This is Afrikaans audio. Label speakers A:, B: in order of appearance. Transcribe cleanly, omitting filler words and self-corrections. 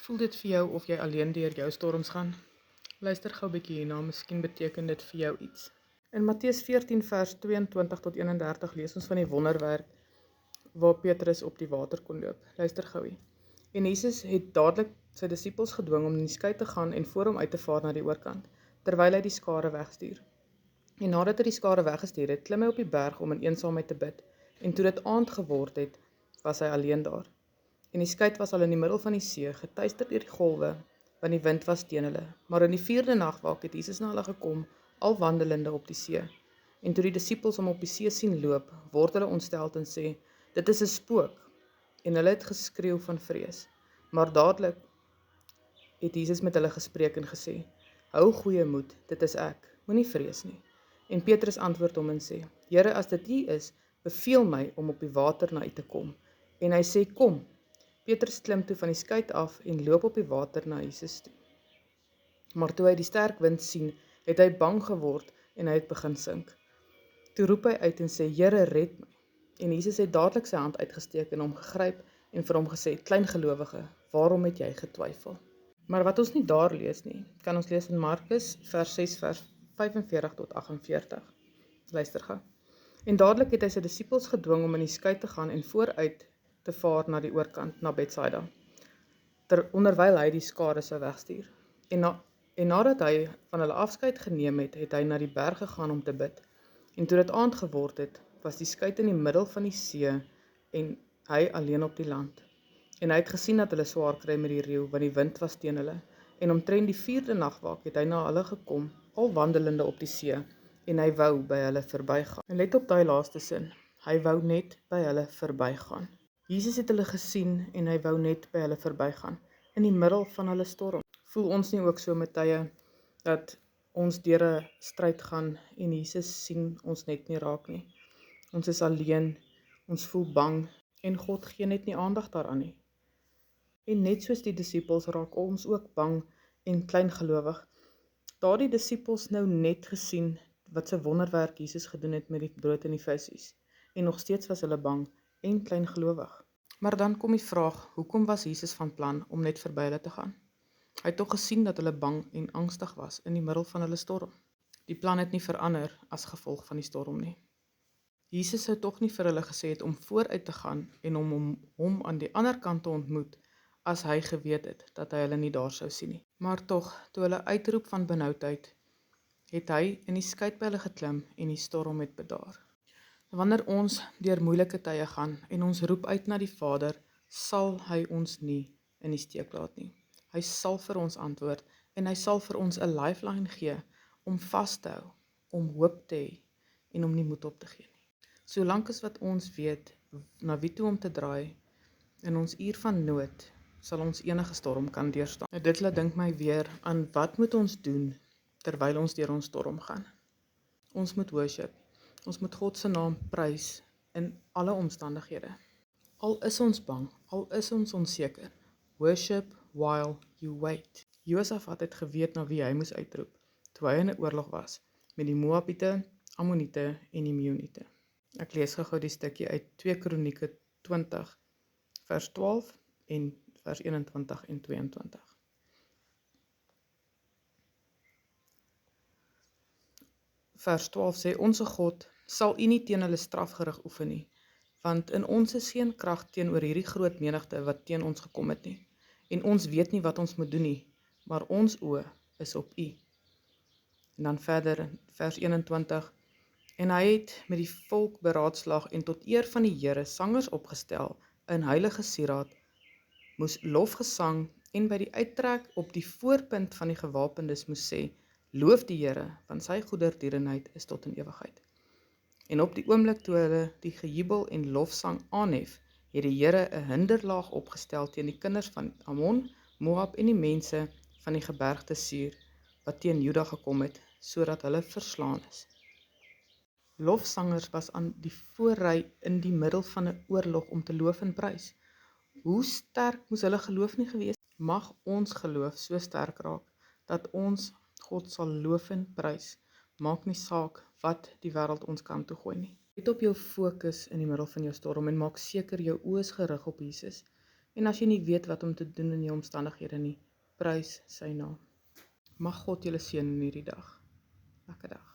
A: Voel dit vir jou of jy alleen deur jou storms gaan? Luister gou 'n bietjie hierna, miskien beteken dit vir jou iets. In Matteus 14 vers 22 tot 31 lees ons van die wonderwerk waar Petrus op die water kon loop. Luister gou hier. En Jesus het dadelik sy disippels gedwing om in die skei te gaan en voor hom uit te vaar na die oorkant, terwyl hy die skare wegstuur. En nadat hy die skare weggestuur het, klim hy op die berg om in eensaamheid te bid. En toe dit aand geword het, was hy alleen daar. En die skei was al in die middel van die see, getuister deur die golwe, want die wind was teen hulle. Maar in die 4de nagwaak het Jesus na hulle gekom, al wandelende op die see. En toe die disippels hom op die see sien loop, word hulle ontsteld en sê, dit is 'n spook. En hulle het geskreeu van vrees. Maar dadelik het Jesus met hulle gespreek en gesê, hou goeie moed, dit is ek, moenie vrees nie. En Petrus antwoord hom en sê, Here, as dit U is, beveel my om op die water na U te kom. En hy sê, kom. Petrus klim toe van die skei af en loop op die water na Jesus toe. Maar toe hy die sterk wind sien, het hy bang geword en hy het begin sink. Toe roep hy uit en sê, Here, red my. En Jesus het dadelik sy hand uitgesteek en hom gegryp en vir hom gesê, klein gelowige, waarom het jy getwyfel? Maar wat ons nie daar lees nie, kan ons lees in Markus vers 6 vers 45 tot 48. Luister gou. En dadelik het hy sy disippels gedwing om in die skei te gaan en vooruit te vaar na die oorkant, na Betsaida, onderwyl hy die skare sou wegstuur. En nadat hy van hulle afskeid geneem het, het hy na die berg gegaan om te bid. En toe dit aand geword het, was die skei in die middel van die see en hy alleen op die land. En hy het gesien dat hulle swaar kry met die reël, want die wind was teen hulle. En omtrent die 4de nagwaak het hy na hulle gekom, al wandelende op die see, en hy wou by hulle verbygaan. En let op daai laaste sin, hy wou net by hulle verbygaan. Jesus het hulle gesien en hy wou net by hulle verbygaan, in die middel van hulle storm. Voel ons nie ook so met tye, dat ons deur 'n stryd gaan en Jesus sien ons net nie raak nie. Ons is alleen, ons voel bang en God gee net nie aandag daaraan nie. En net soos die disippels raak ons ook bang en kleingelowig. Daardie disippels nou net gesien wat se wonderwerk Jesus gedoen het met die brood en die visse, en nog steeds was hulle bang en kleingelowig. Maar dan kom die vraag, hoekom was Jesus van plan om net verby hulle te gaan? Hy het tog gesien dat hulle bang en angstig was in die middel van hulle storm. Die plan het nie verander as gevolg van die storm nie. Jesus sou tog nie vir hulle gesê het om vooruit te gaan en om hom aan die ander kant te ontmoet, as hy geweet het dat hy hulle nie daar sou sien nie. Maar tog, toe hulle uitroep van benoudheid, het hy in die skei by hulle geklim en die storm het bedaar. Wanneer ons deur moeilike tye gaan en ons roep uit na die Vader, sal hy ons nie in die steek laat nie. Hy sal vir ons antwoord en hy sal vir ons 'n lifeline gee om vas te hou, om hoop te hê en om nie moed op te gee nie. Solank as wat ons weet na wie toe om te draai in ons uur van nood, sal ons enige storm kan deurstaan. Dit laat dink my weer aan wat moet ons doen terwyl ons deur ons storm gaan. Ons moet worship. Ons moet God se naam prys in alle omstandighede. Al is ons bang, al is ons onseker. Worship while you wait. Josafat het geweet na wie hy moes uitroep, toe hy in 'n oorlog was, met die Moabiete, Ammoniete en die Meuniete. Ek lees gou die stukkie uit 2 Kronieke 20, vers 12 en vers 21 en 22. Vers 12 sê, Onse God, sal U nie teen hulle strafgerig oefen nie, want in ons is geen krag teenoor hierdie groot menigte wat teen ons gekom het nie, en ons weet nie wat ons moet doen nie, maar ons oë is op U. En dan verder in vers 21, en hy het met die volk beraadslaag en tot eer van die Here sangers opgestel in heilige sieraad, moes lofgesang en by die uittrek op die voorpunt van die gewapendes moes sê, loof die Here, want sy goedertierenheid is tot in ewigheid. En op die oomblik toe hulle die gejubel en lofsang aanhef, het die Here 'n hinderlaag opgestel teen die kinders van Ammon, Moab en die mense van die gebergte Seir, wat teen Juda gekom het, sodat hulle verslaan is. Lofsangers was aan die voorry in die middel van 'n oorlog om te loof en prys. Hoe sterk moes hulle geloof nie gewees? Mag ons geloof so sterk raak, dat ons God sal loof en prys, maak nie saak wat die wêreld ons kant toe gooi nie. Let op jou fokus in die middel van jou storm en maak seker jou oë is gerig op Jesus. En as jy nie weet wat om te doen in jou omstandighede nie, prys sy naam. Mag God julle seën in hierdie dag. Lekker dag.